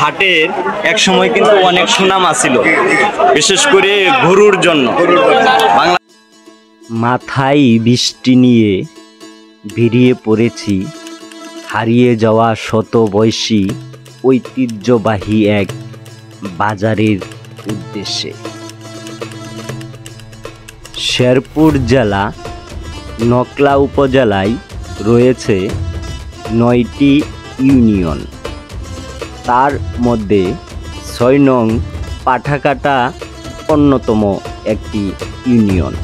হাটের এক সময় কিন্তু অনেক সুনাম আছিল, বিশেষ করে গরুর জন্য। বাংলা মাথায় বৃষ্টি নিয়ে বেরিয়ে পড়েছি হারিয়ে যাওয়া শত বয়সী ঐতিহ্যবাহী এক বাজারের উদ্দেশ্যে। শেরপুর জেলা নকলা উপজেলায় রয়েছে ৯টি ইউনিয়ন, তার মধ্যে ৬ নং পাঠাকাটা অন্যতম একটি ইউনিয়ন।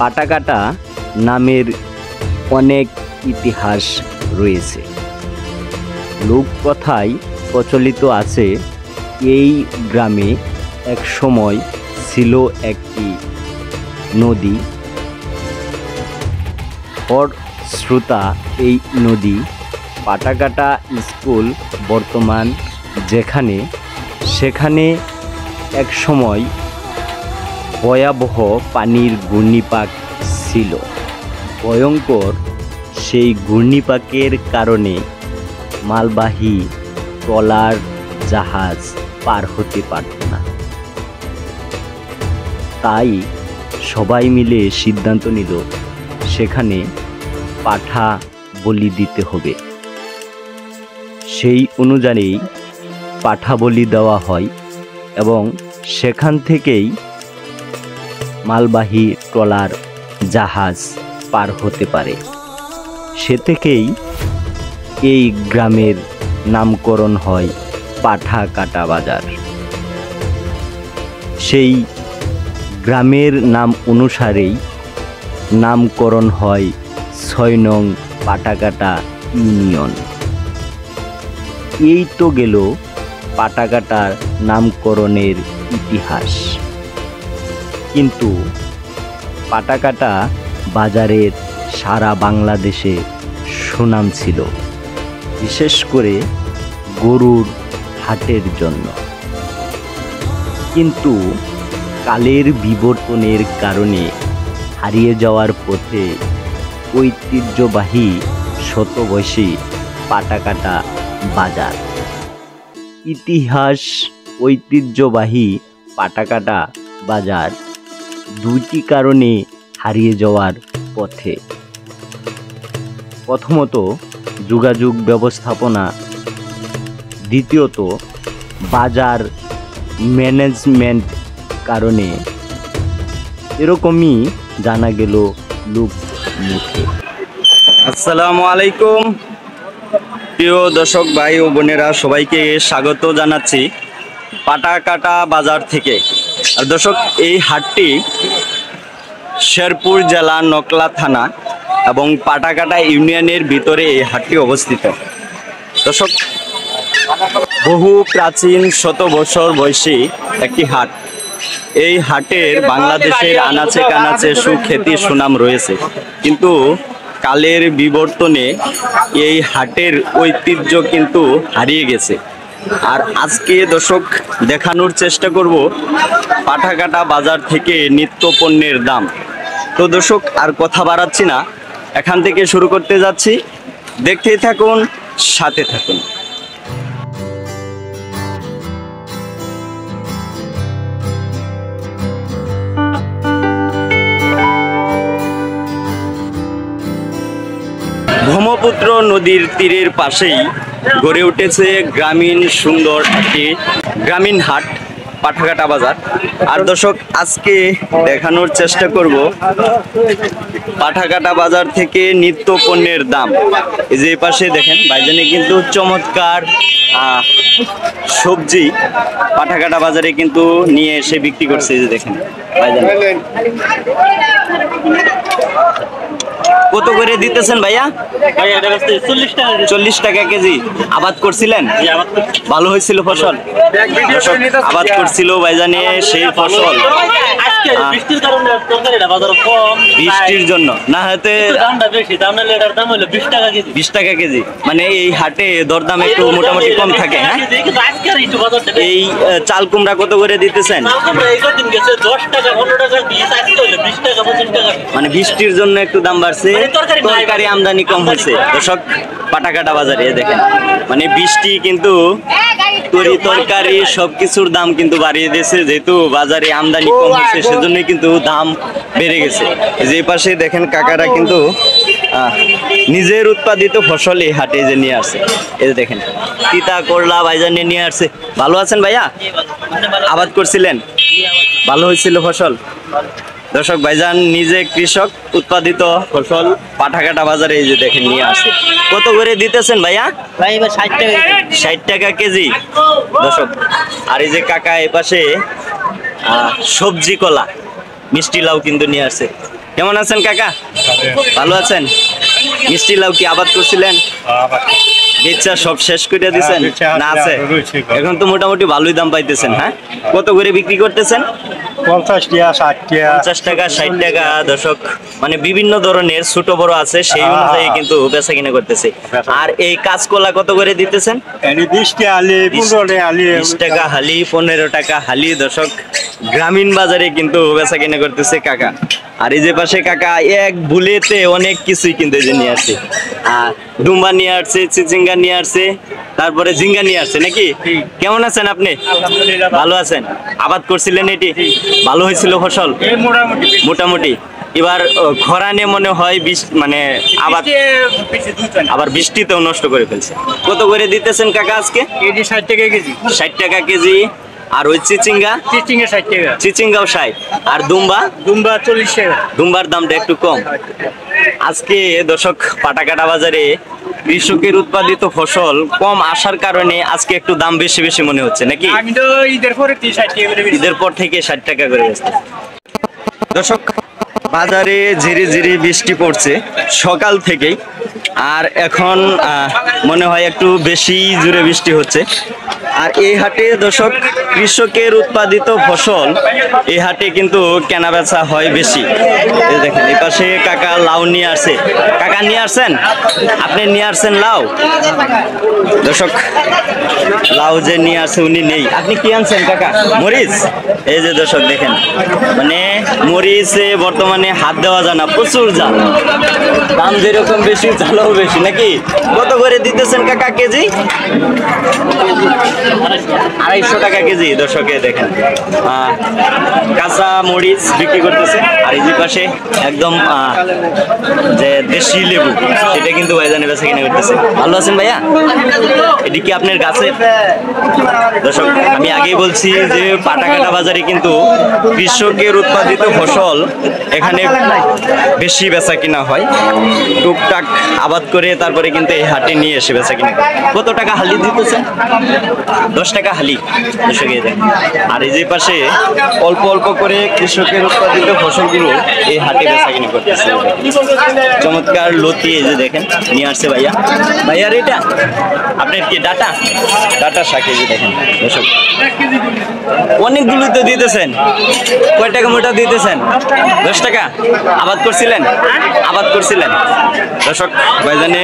পাঠাকাটা নামের অনেক ইতিহাস রয়েছে। লোককথায় প্রচলিত আছে এই গ্রামে এক সময় ছিল একটি নদী। ফলশ্রুতা এই নদী পাঠাকাটা স্কুল বর্তমান যেখানে, সেখানে এক সময় ভয়াবহ পানির ঘূর্ণিপাক ছিল। ভয়ঙ্কর সেই ঘূর্ণিপাকের কারণে মালবাহী ট্রলার জাহাজ পার হতে পারত না। তাই সবাই মিলে সিদ্ধান্ত নিল সেখানে পাঠা বলি দিতে হবে। সেই অনুযায়ী পাঠা বলি দেওয়া হয় এবং সেখান থেকেই মালবাহী ট্রলার জাহাজ পার হতে পারে। সে থেকেই এই গ্রামের নামকরণ হয় পাঠাকাটা বাজার। সেই গ্রামের নাম অনুসারেই নামকরণ হয় ৬ নং পাঠাকাটা ইউনিয়ন। এই তো গেল পাঠাকাটার নামকরণের ইতিহাস। কিন্তু পাঠাকাটা বাজারের সারা বাংলাদেশে সুনাম ছিল, বিশেষ করে গরুর হাটের জন্য। কিন্তু কালের বিবর্তনের কারণে হারিয়ে যাওয়ার পথে ঐতিহ্যবাহী শতবর্ষী পাঠাকাটা বাজার। ইতিহাস ঐতিহ্যবাহী পাঠাকাটা বাজার দুইটি কারণে হারিয়ে যাওয়ার পথে। প্রথমত যোগাযোগ ব্যবস্থাপনা, দ্বিতীয়ত বাজার ম্যানেজমেন্ট কারণে, এরকমই জানা গেল লোক মুখে। আসসালামু আলাইকুম প্রিয় দর্শক ভাই ও বোনেরা, সবাইকে স্বাগত জানাচ্ছি পাঠাকাটা বাজার থেকে। আর দর্শক, এই হাটটি শেরপুর জেলা নকলা থানা এবং পাঠাকাটা ইউনিয়নের ভিতরে এই হাটটি অবস্থিত। দর্শক, বহু প্রাচীন শত বছর বয়সী একটি হাট। এই হাটের বাংলাদেশের আনাচে কানাচে সুখ্যাতি সুনাম রয়েছে, কিন্তু কালের বিবর্তনে এই হাটের ঐতিহ্য কিন্তু হারিয়ে গেছে। আর আজকে দর্শক দেখানোর চেষ্টা করব পাঠাকাটা বাজার থেকে নিত্য পণ্যের দাম। তো দর্শক, আর কথা বাড়াচ্ছি না, এখান থেকে শুরু করতে যাচ্ছি। দেখতেই থাকুন, সাথে থাকুন। ব্রহ্মপুত্র নদীর তীরের পাশেই গড়ে উঠেছে গ্রামীণ সুন্দর একটি গ্রামীণ হাট পাঠাকাটা বাজার। আর দর্শক, আজকে দেখানোর চেষ্টা করব পাঠাকাটা বাজার থেকে নিত্য পণ্যের দাম। এই যে পাশে দেখেন ভাইজানে কিন্তু চমৎকার সবজি পাঠাকাটা বাজারে কিন্তু নিয়ে এসে বিক্রি করছে। এই যে দেখেন ভাইজান, কত করে দিতেছেন ভাইয়া? 40 টাকা কেজি। আবাদ করছিলেন? ভালো হয়েছিল ফসল? আবাদ করছিল ভাইজানে সেই ফসল বৃষ্টির জন্য না হতে 20 টাকা কেজি। মানে এই হাটে দরদাম একটু মোটামুটি কম থাকে। হ্যাঁ, এই চাল কুমড়া কত করে দিতেছেন? মানে বৃষ্টির জন্য একটু দাম বাড়ছে, তরকারি আমদানি কম হয়েছে। দর্শক, পাঠাকাটা বাজারে দেখেন, মানে বৃষ্টি কিন্তু তরি তরকারি সবকিছুর দাম কিন্তু বাড়িয়ে দিয়েছে, যেহেতু বাজারে আমদানি কম হচ্ছে সেজন্য কিন্তু দাম বেড়ে গেছে। যে পাশে দেখেন কাকারা কিন্তু নিজের উৎপাদিত ফসল এই হাটে যে নিয়ে আসছে। এই যে দেখেন তিতা করলা ভাইজান নিয়ে আসছে। ভালো আছেন ভাইয়া? আবাদ করছিলেন? ভালো হয়েছিল ফসল? দর্শক ভাইজান নিজে কৃষক, উৎপাদিত ফসল পাঠাঘাটা বাজারে এই যে দেখেন নিয়ে আসছে। কত করে দিতেছেন ভাইয়া? ভাই এবার 60 টাকা। 60 টাকা কেজি দর্শক। আর এই যে কাকা এ পাশে সবজি কলা মিষ্টি লাউ কিন্তু নিয়ে আসছে। কেমন আছেন কাকা? ভালো আছেন? মিষ্টি লাউ কি আবাদ করছিলেন? বেচা সব শেষ করে দিছেন না আছে? এখন তো মোটামুটি ভালোই দাম পাইতেছেন। হ্যাঁ, কত করে বিক্রি করতেছেন? 50 টাকা, 60 টাকা। 50 টাকা, 60 টাকা দর্শক, মানে বিভিন্ন ধরনের ছোট বড় আছে, সেই অনুযায়ী কিন্তু বেচা কিনা করতেছে। আর এই কাঁচকলা কত করে দিতেছেন? 20 টাকা আলি, 15 টাকা আলি। 20 টাকা হালি, 15 টাকা হালি দর্শক। গ্রামীণ বাজারে কিন্তু বেচা কিনা করতেছে কাকা। আর এই যে পাশে কাকা এক বুলেতে অনেক কিছুই কিন্তু এই যে নিয়ে আসছে। আর দুম্বা নিয়ে আসছে, চিচিঙ্গা নিয়ে আসছে, তারপরে ঝিঙ্গা নিয়ে আসছে নাকি? কেমন আছেন আপনি? ভালো আছেন? আবাদ করছিলেন এটি? ভালো হয়েছিল ফসল? মোটামুটি। এবার খরানে মনে হয় মানে আবার বৃষ্টিতেও নষ্ট করে ফেলছে। কত করে দিতেছেন কাকা আজকে? কেজি 60 টাকা কেজি। 60 টাকা কেজি। আর ওই চিচিঙ্গা? চিচিঙ্গা 60 টাকা। চিচিঙ্গাও 60। আর দুম্বা? দুম্বা 40 টাকা। দুম্বার দামটা একটু কম। আজকে দর্শক পাটাকাটা বাজারে কৃষকের উৎপাদিত ফসল কম আসার কারণে আজকে একটু দাম বেশি বেশি মনে হচ্ছে নাকি? আমি তো ঈদের পরে 60 টাকা করে বেচি। ঈদের পর থেকে 60 টাকা করে বেচতে। দর্শক বাজারে ঝিরি ঝিরি বৃষ্টি পড়ছে সকাল থেকেই, আর এখন মনে হয় একটু বেশি জোরে বৃষ্টি হচ্ছে। আর এই হাটে দর্শক কৃষকের উৎপাদিত ফসল এই হাটে কিন্তু কেনা বেচা হয় বেশি। এই দেখেন এই পাশে কাকা লাউ নিয়ে আসছে। কাকা নিয়ে আসছেন? আপনি নিয়ে আসছেন লাউ? দর্শক লাউ যে নিয়ে আসছে উনি নেই। আপনি কি আনছেন কাকা? মরিচ? এই যে দর্শক দেখেন, মানে মরিচে বর্তমানে হাত দেওয়া যায় না, প্রচুর জাল। দাম যেরকম বেশি জালও বেশি নাকি? কত করে দিতেছেন কাকা কেজি? 250 টাকা কেজি। দর্শকে দেখেন কাঁচা মরিচ বিক্রি করতেছে। আর এই যে পাশে একদম যে দেশি লেবু, সেটা কিন্তু ভাইজানে বেচা কিনা করতেছে। ভালো আছেন ভাইয়া? এটি কি আপনার গাছে? দর্শক আমি আগেই বলছি যে পাটাকাটা বাজারে কিন্তু কৃষকের উৎপাদিত ফসল এখানে বেশি বেচা কিনা হয়। টুকটাক আবাদ করে তারপরে কিন্তু এই হাটে নিয়ে এসে বেচা কিনা। কত টাকা হালি দিতেছেন? 10 টাকা হালি। আর এই যে পাশে অল্প অল্প করে কৃষকের উৎপাদিত ফসলগুলো এই হাটে বেচা কিনা করতেছে। চমৎকার লতি এই যে দেখেন নিয়ে আসছে ভাইয়া। ভাইয়ার এটা আপনার কি ডাটা? ডাটা শাক এই যে দেখেন দর্শক, অনেকগুলো তো দিতেছেন। কয় টাকা মোটা দিতেছেন? 10 টাকা। আবাদ করছিলেন? আবাদ করছিলেন দর্শক, ভাইজানে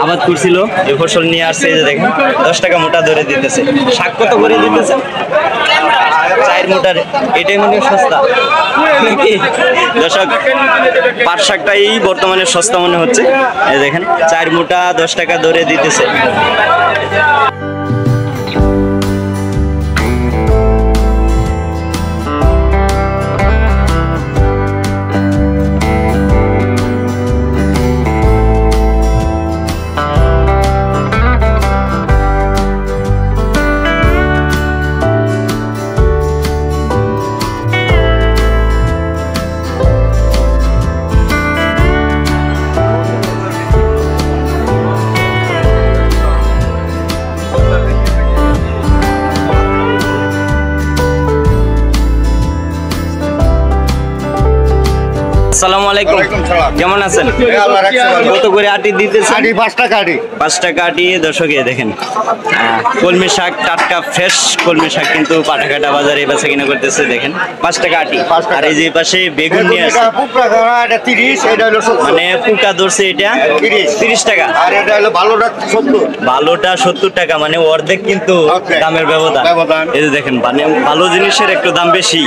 আবাদ করছিল, এই ফসল নিয়ে আসছে এই যে দেখেন 10 টাকা মোটা ধরে দিতেছে। শাক কত করে দিতেছেন? 4 মোটার। এটাই মনে সস্তা নাকি? দর্শক পাট শাকটাই বর্তমানে সস্তা মনে হচ্ছে। এই দেখেন 4 মোটা 10 টাকা ধরে দিতেছে। আসসালামু আলাইকুম, কেমন আছেন? কত করে আটি দিতেছেন? 5 টাকা আটি। 5 টাকা আটি। দর্শকে দেখেন কলমি শাক, টাটকা ফ্রেশ কলমি শাক কিন্তু পাটাকাটা বাজারে বেচা কিনা করতেছে। দেখেন 5 টাকা আটি। আর এই যে পাশে বেগুন নিয়ে আসছে, এটা 30, এটা হলো 70। মানে পোকা ধরছে এটা 30 টাকা। আর এটা হলো ভালোটা 70। ভালোটা 70 টাকা, মানে অর্ধেক কিন্তু দামের ব্যবধান। এই যে দেখেন ভালো জিনিসের একটু দাম বেশি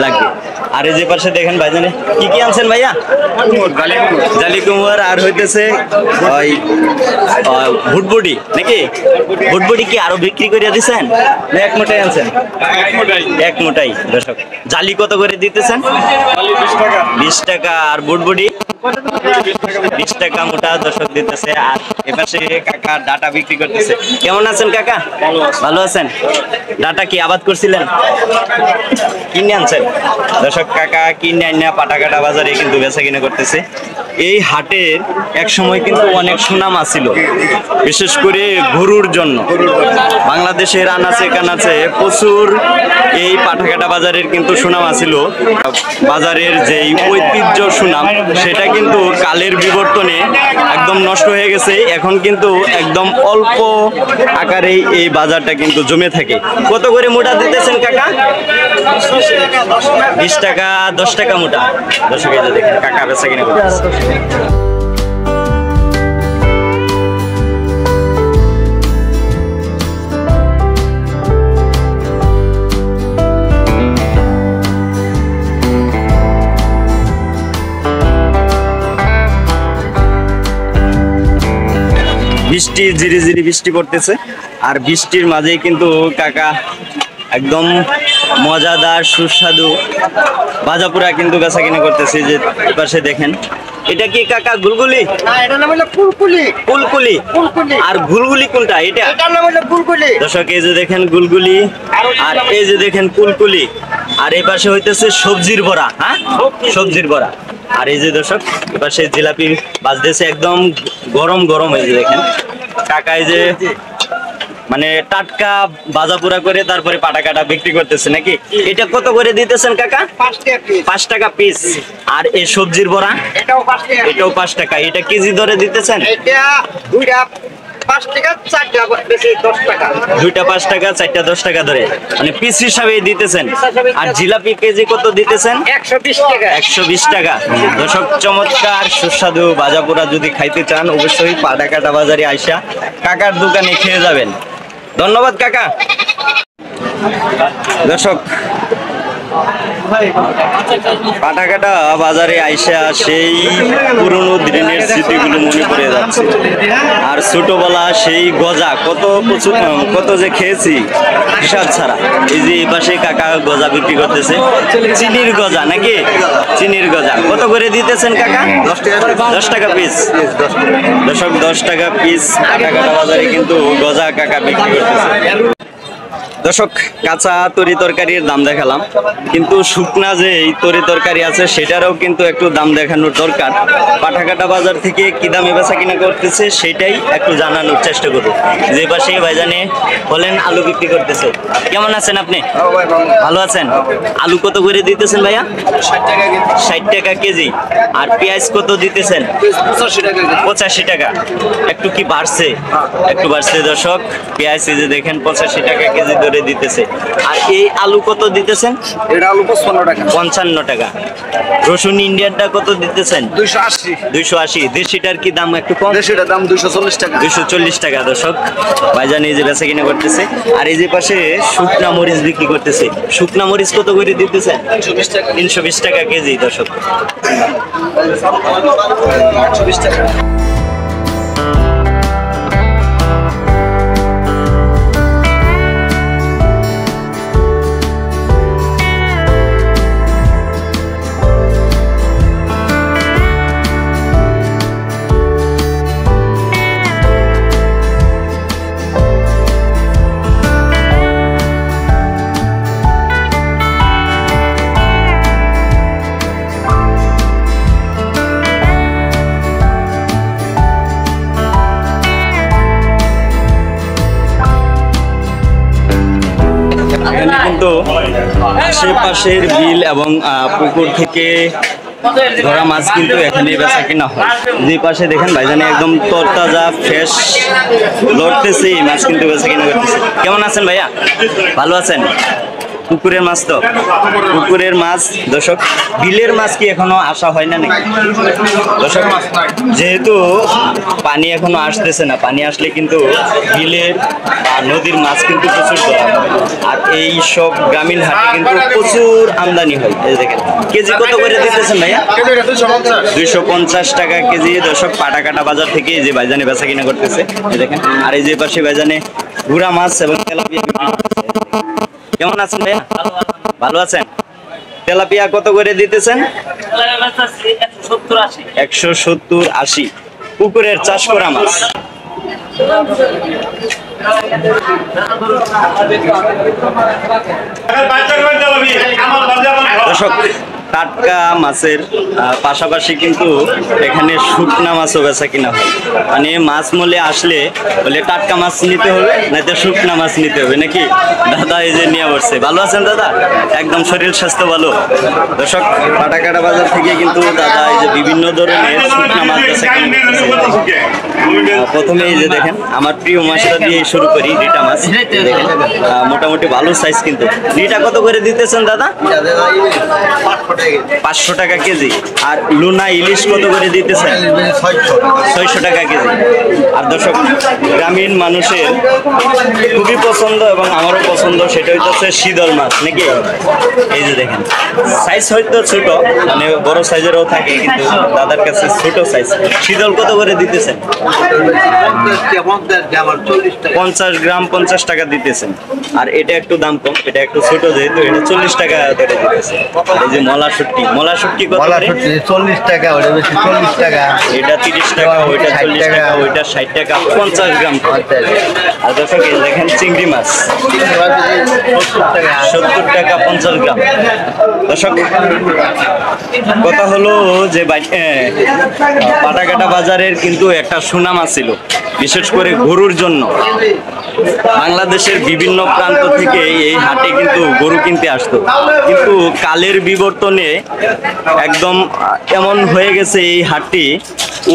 লাগবে। আর এই যে পাশে দেখেন ভাইজানে কি কি আনছেন ভাইয়া? জালি কুমড় আর হইতেছে ওই ভুটবুটি নাকি? ভুটবুটি কি আরো বিক্রি করে দিচ্ছেন না এক মোটাই আনছেন? এক মোটাই। দর্শক জালি কত করে দিতেছেন? 20 টাকা। আর ভুটবুটি 20 টাকা মোটা দর্শক দিতেছে। আর এপাশে কাকা ডাটা বিক্রি করতেছে। কেমন আছেন কাকা? ভালো আছেন? ডাটা কি আবাদ করছিলেন? কিনে আনছেন? দর্শক কাকা কিনে আইনা পাটাকাটা বাজারে কিন্তু বেচা কিনা করতেছে। এই হাটের এক সময় কিন্তু অনেক সুনাম আছিল, বিশেষ করে গরুর জন্য। বাংলাদেশের আনাচে কানাচে প্রচুর এই পাটাকাটা বাজারের কিন্তু সুনাম আছিল। বাজারের যেই ঐতিহ্য সুনাম সেটা কিন্তু কালের বিবর্তনে একদম নষ্ট হয়ে গেছে। এখন কিন্তু একদম অল্প আকারে এই বাজারটা কিন্তু জমে থাকে। কত করে মোটা দিতেছেন কাকা? 20 টাকা 10 টাকা মোটা। দর্শক এই যে দেখেন কাকা বেচা কিনা করতেছে। বৃষ্টি ঝিরি ঝিরি বৃষ্টি পড়তেছে। আর বৃষ্টির মাঝেই কিন্তু কাকা একদম মজাদার সুস্বাদু ভাজাপুরা কিন্তু বেচা কিনা করতেছে। যে পাশে দেখেন, এটা কি কাকা গুলগুলি? না, এটা নাম হলো কুলকুলি। কুলকুলি। কুলকুলি। আর গুলগুলি কোনটা? এটা এটার নাম হলো কুলকুলি। দর্শক এই যে দেখেন গুলগুলি, আর এই যে দেখেন কুলকুলি। আর এই পাশে হইতেছে সবজির বড়া। হ্যাঁ, সবজির বড়া। আর এই যে দর্শক এপাশে জিলাপি বাজতেছে একদম গরম গরম। এই যে দেখেন কাকা এই যে মানে টাটকা ভাজাপুরা করে তারপরে পাটাকাটা বিক্রি করতেছে নাকি? এটা কত করে দিতেছেন কাকা? 5 টাকা পিস। আর এই সবজির বড়া এটাও 5 টাকা। এটাও 5 টাকা। এটা কেজি দরে দিতেছেন? এটা দুইটা 5 টাকা, চারটা বেশি 10 টাকা। দুইটা 5 টাকা, চারটা 10 টাকা ধরে, মানে পিস হিসাবে দিতেছেন। আর জিলাপি কেজি কত দিতেছেন? 120 টাকা। 120 টাকা। দর্শক চমৎকার সুস্বাদু ভাজাপুরা যদি খাইতে চান অবশ্যই পাটাকাটা বাজারে আইসা কাকার দোকানে খেয়ে যাবেন। ধন্যবাদ কাকা। দর্শক পাটাকাটা বাজারে আইসা সেই পুরনো দিনের স্মৃতিগুলো মনে পড়ে যাচ্ছে। আর ছোটবেলা সেই গজা কত যে খেয়েছি হিসাব ছাড়া। এই যে এই পাশে কাকা গজা বিক্রি করতেছে, চিনির গজা নাকি? চিনির গজা কত করে দিতেছেন কাকা? 10 টাকা পিস। দর্শক 10 টাকা পিস পাটাকাটা বাজারে কিন্তু গজা কাকা বিক্রি করতেছে। দর্শক কাঁচা তরি তরকারির দাম দেখালাম, কিন্তু শুকনা যে এই তরি তরকারি আছে সেটারও কিন্তু একটু দাম দেখানোর দরকার। পাটাকাটা বাজার থেকে কি দামে বেচা কিনা করতেছে সেটাই একটু জানানোর চেষ্টা করবো। যে পাশে ভাইজানে বলেন আলু বিক্রি করতেছে। কেমন আছেন আপনি? ভালো আছেন? আলু কত করে দিতেছেন ভাইয়া? 60 টাকা কেজি। আর পেঁয়াজ কত দিতেছেন? 85 টাকা। একটু কি বাড়ছে? একটু বাড়ছে দর্শক। পেঁয়াজ এই যে দেখেন 85 টাকা কেজি ধরে দিতেছে। আর এই আলু কত দিতেছেন? এটা আলু 55 টাকা। 55 টাকা। রসুন ইন্ডিয়ানটা কত দিতেছেন? 280। 280। দেশিটার কি দাম একটু কম? দেশিটার দাম 240 টাকা। 240 টাকা। দর্শক ভাইজান এই যে বেচা কিনা করতেছে। আর এই যে পাশে শুকনা মরিচ বিক্রি করতেছে। শুকনা মরিচ কত করে দিতেছেন? 320 টাকা। 320 টাকা কেজি। দর্শক 120 টাকা। কিন্তু আশেপাশের বিল এবং পুকুর থেকে ধরা মাছ কিন্তু এখানে বেচা কিনা হয়। যে পাশে দেখেন ভাইজানি একদম তরতাজা ফ্রেশ লড়তেছে মাছ কিন্তু বেচা কিনা করতেছে। কেমন আছেন ভাইয়া? ভালো আছেন? পুকুরের মাছ তো, পুকুরের মাছ দর্শক। বিলের মাছ কি এখনো আসা হয় না নাকি দর্শক? যেহেতু পানি এখনো আসতেছে না, পানি আসলে কিন্তু বিলের বা নদীর মাছ কিন্তু প্রচুর ধরা হয়। আর এই সব গ্রামীণ হাটে কিন্তু প্রচুর আমদানি হয়। এই দেখেন কেজি কত করে দিতেছেন ভাইয়া? 250 টাকা কেজি দর্শক। পাটাকাটা বাজার থেকে যে ভাইজানে বেচা কিনা করতেছে এই দেখেন। আর এই যে পাশে ভাইজানে গুড়া মাছ এবং তেলাপিয়া বিক্রি করতেছে। কেমন আছেন ভাইয়া? ভালো আছেন? তেলাপিয়া কত করে দিতেছেন? 170-80 পুকুরের চাষ করা মাছ। দর্শক টাটকা মাছের পাশাপাশি কিন্তু এখানে শুকনা মাছও বেচা কিনা হয়। মানে মাছ মূলে আসলে বলে টাটকা মাছ নিতে হবে, নাকি শুকনা মাছ নিতে হবে নাকি? দাদা এই যে নিয়ে বসছে। ভালো আছেন দাদা? একদম শরীর স্বাস্থ্য ভালো? দর্শক পাটাকাটা বাজার থেকে কিন্তু দাদা এই যে বিভিন্ন ধরনের শুকনা মাছ বেচা কিনা করতেছে। প্রথমে এই যে দেখেন আমার প্রিয় মাছটা দিয়ে শুরু করি, রিটা মাছ। দেখেন মোটামুটি ভালো সাইজ কিন্তু। রিটা কত করে দিতেছেন দাদা? 500 টাকা কেজি। আর লুনা ইলিশ কত করে দিতেছেন? 600 টাকা কেজি। আর দর্শক গ্রামীণ মানুষের খুবই পছন্দ এবং আমারও পছন্দ, সেটা হইতেছে শীতল মাছ নাকি? এই যে দেখেন সাইজ হয়তো ছোট, মানে বড় সাইজেরও থাকে, কিন্তু দাদার কাছে ছোট সাইজ। শীতল কত করে দিতেছেন? 50 গ্রাম 50 টাকা দিতেছেন। আর এটা একটু দাম কম, এটা একটু ছোট যেহেতু, এটা 40 টাকা করে দিতেছে। আর এই যে মলাশুটকি, মলাশুটকি কত করে? 40 টাকা, ওটা বেশি 40 টাকা। এটা 30 টাকা, ওইটা 40 টাকা, ওইটা 60 টাকা 50 গ্রাম। আর দর্শক এই দেখেন চিংড়ি মাছ 70 টাকা 50 গ্রাম। দর্শক কথা হলো যে পাটাকাটা বাজারের কিন্তু একটা সুনাম ছিল, বিশেষ করে গরুর জন্য। বাংলাদেশের বিভিন্ন প্রান্ত থেকে এই হাটে কিন্তু গরু কিনতে আসতো, কিন্তু কালের বিবর্তনে একদম এমন হয়ে গেছে এই হাটটি,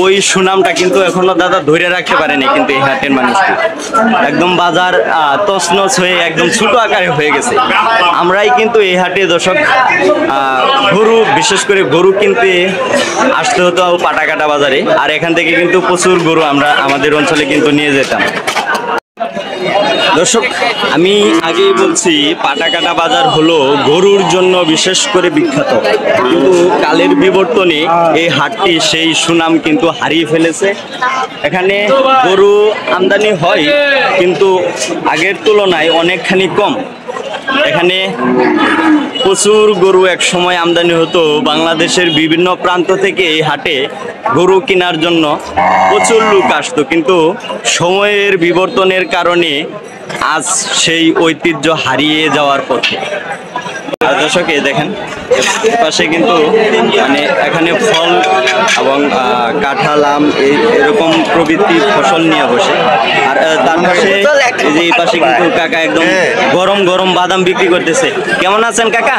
ওই সুনামটা কিন্তু এখনো দাদা ধরে রাখতে পারেনি। কিন্তু এই হাটের মানুষটি একদম বাজার তছনছ হয়ে একদম ছোট আকারে হয়ে গেছে। আমরাই কিন্তু এই হাটে দর্শক গরু, বিশেষ করে গরু কিনতে আসতে হতো পাটাকাটা বাজারে। আর এখান থেকে কিন্তু প্রচুর গরু আমরা আমাদের অঞ্চলে কিন্তু নিয়ে যেতাম। দর্শক আমি আগেই বলছি পাটাকাটা বাজার হলো গরুর জন্য বিশেষ করে বিখ্যাত, কিন্তু কালের বিবর্তনে এই হাটটি সেই সুনাম কিন্তু হারিয়ে ফেলেছে। এখানে গরু আমদানি হয় কিন্তু আগের তুলনায় অনেকখানি কম। এখানে প্রচুর গরু এক সময় আমদানি হতো, বাংলাদেশের বিভিন্ন প্রান্ত থেকে এই হাটে গরু কেনার জন্য প্রচুর লোক আসতো, কিন্তু সময়ের বিবর্তনের কারণে আজ সেই ঐতিহ্য হারিয়ে যাওয়ার পথে। আর দর্শক এই দেখেন পাশে কিন্তু মানে এখানে ফল এবং কাঁঠাল, আম এরকম প্রভৃতি ফসল নিয়ে বসে। আর তার পাশে এই যে এই পাশে কিন্তু কাকা একদম গরম গরম বাদাম বিক্রি করতেছে। কেমন আছেন কাকা?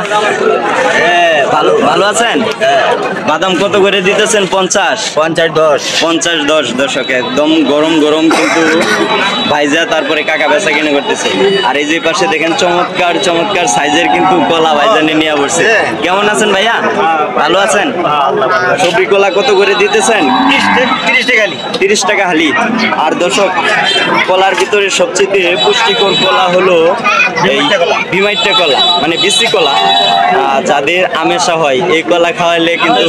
হ্যাঁ ভালো আছেন? বাদাম কত করে দিতেছেন? 50-10 দর্শক একদম গরম গরম কিন্তু ভাইজা তারপরে কাকা বেচা কিনে করতেছে। আর এই যে পাশে দেখেন চমৎকার চমৎকার সাইজের কিন্তু কলা ভাইজানে নিয়ে বসছে। কেমন আছেন ভাইয়া? ভালো আছেন? সবজি কলা কত করে দিতেছেন? 30 টাকা হালি। আর দর্শক কলার ভিতরে সবচেয়ে পুষ্টিকর কলা হলো এই বিমাইট্টা কলা, মানে বিসি কলা। যাদের আমেশা হয় এই কলা খাওয়াইলে কিন্তু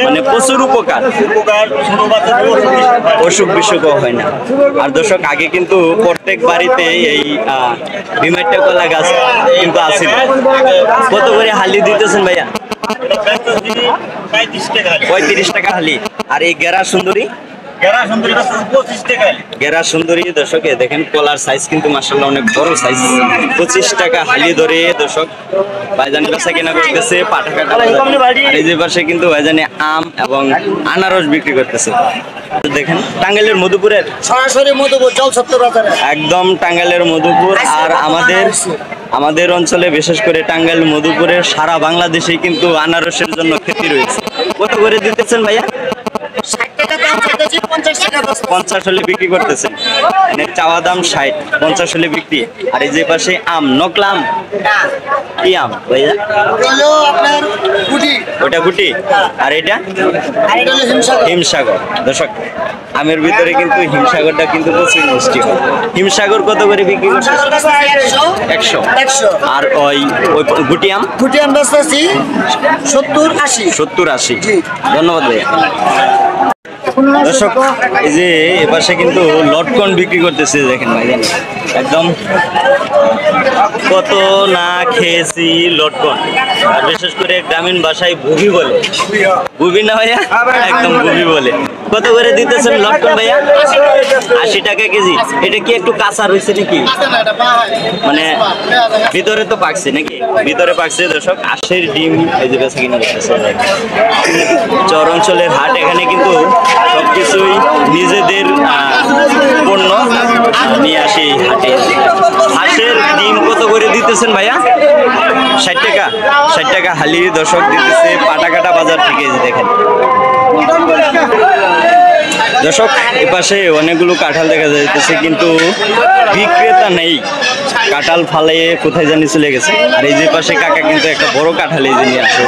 মানে প্রচুর উপকার, অসুখ বিসুখ হয় না। আর দর্শক আগে কিন্তু প্রত্যেক বাড়িতে এই বিমাইট্টা কলা গাছ কিন্তু আছে। কত করে হালি দিতেছেন ভাইয়া? 35 টাকা হালি। আর এই গেরা সুন্দরী? গেরা সুন্দরী দর্শক দেখেন কলার সাইজ কিন্তু মাশাআল্লাহ অনেক বড় সাইজ। 25 টাকা হালি ধরে দর্শক ভাইজান বেচা কেনা করতেছে পাটাকাটা। আর এই যে পাশে কিন্তু ভাইজানে আম এবং আনারস বিক্রি করতেছে। দেখেন টাঙ্গাইলের মধুপুরের সরাসরি মধুপুর জলছত্র বাজারে, একদম টাঙ্গাইলের মধুপুর। আর আমাদের অঞ্চলে বিশেষ করে টাঙ্গাইল মধুপুরের সারা বাংলাদেশে কিন্তু আনারসের জন্য খ্যাতি রয়েছে। কত করে দিতেছেন ভাইয়া? 60 টাকা দাম চাইতেছি, 50 টাকা 50 হলে বিক্রি করতেছেন। চাওয়া দাম 60, 50 হলে বিক্রি। আর এই যে পাশে আম, নকলাম কি আম ভাইয়া? হলো আপনার গুটি ওটা গুটি, আর এটা আর এটা হলো হিমসাগর। হিমসাগর। দর্শক, আমের ভিতরে কিন্তু হিমসাগরটা কিন্তু প্রচুর মিষ্টি হয়। হিমসাগর কত করে বিক্রি করছে? 100। 100 আর ওই ওই গুটি আম গুটি আমরা আছি 70 80। 70-80। ধন্যবাদ ভাইয়া। দর্শক, এই যে এপাশে কিন্তু লটকন বিক্রি করতেছে, দেখেন ভাই, একদম কত না খেয়েছি লটকন। আর বিশেষ করে গ্রামীণ ভাষায় বুবি বলে। বুবি না ভাইয়া? একদম বুবি বলে। কত করে দিতেছেন লটকন ভাইয়া? 80 টাকা কেজি। এটা কি একটু কাঁচা রয়েছে নাকি? মানে ভিতরে তো পাকছে নাকি? ভিতরে পাকছে। দর্শক, আশের ডিম এই যে বেচা কিনা করতেছে। চর অঞ্চলের হাট, এখানে কিন্তু সবকিছুই নিজেদের পণ্য নিয়ে আসি হাটে। হাঁসের ডিম কত করে দিতেছেন ভাইয়া? 60 টাকা। 60 টাকা হালি দর্শক দিতেছে পাটাকাটা বাজার থেকে। এই যে দেখেন দর্শক, এপাশে অনেকগুলো কাঁঠাল দেখা যাইতেছে, কিন্তু বিক্রেতা নেই। কাঁঠাল ফালে কোথায় জানি চলে গেছে। আর এই যে পাশে কাকা কিন্তু একটা বড় কাঁঠাল এই যে নিয়ে আসে,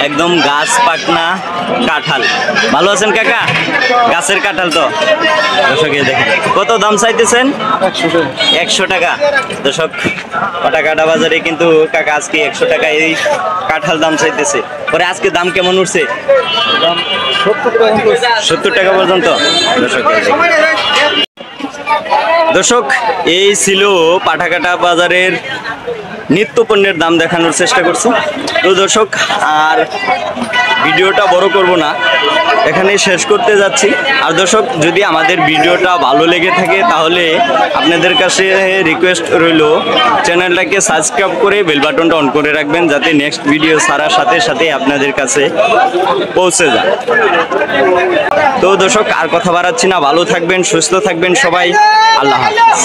একদম গাছ পাকনা কাঁঠাল। ভালো আছেন কাকা? গাছের কাঁঠাল তো। দর্শক, এই দেখেন কত দাম চাইতেছেন? 100 টাকা। দর্শক, পাটাকাটা বাজারে কিন্তু কাকা আজকে 100 টাকা এই কাঁঠাল দাম চাইতেছে। পরে আজকে দাম কেমন উঠছে? 70 টাকা পর্যন্ত। দর্শক, এই ছিল পাটাকাটা বাজারের নিত্য পণ্যের দাম দেখানোর চেষ্টা করছি। তো দর্শক, আর ভিডিওটা বড় করব না, এখানেই শেষ করতে যাচ্ছি। আর দর্শক, যদি আমাদের ভিডিওটা ভালো লেগে থাকে তাহলে আপনাদের কাছে রিকোয়েস্ট রইল, চ্যানেলটাকে সাবস্ক্রাইব করে বেল বাটনটা অন করে রাখবেন, যাতে নেক্সট ভিডিও ছাড়ার সাথে সাথে আপনাদের কাছে পৌঁছে যায়। তো দর্শক, আর কথা বাড়াচ্ছি না, ভালো থাকবেন, সুস্থ থাকবেন সবাই। আল্লাহ হাফেজ।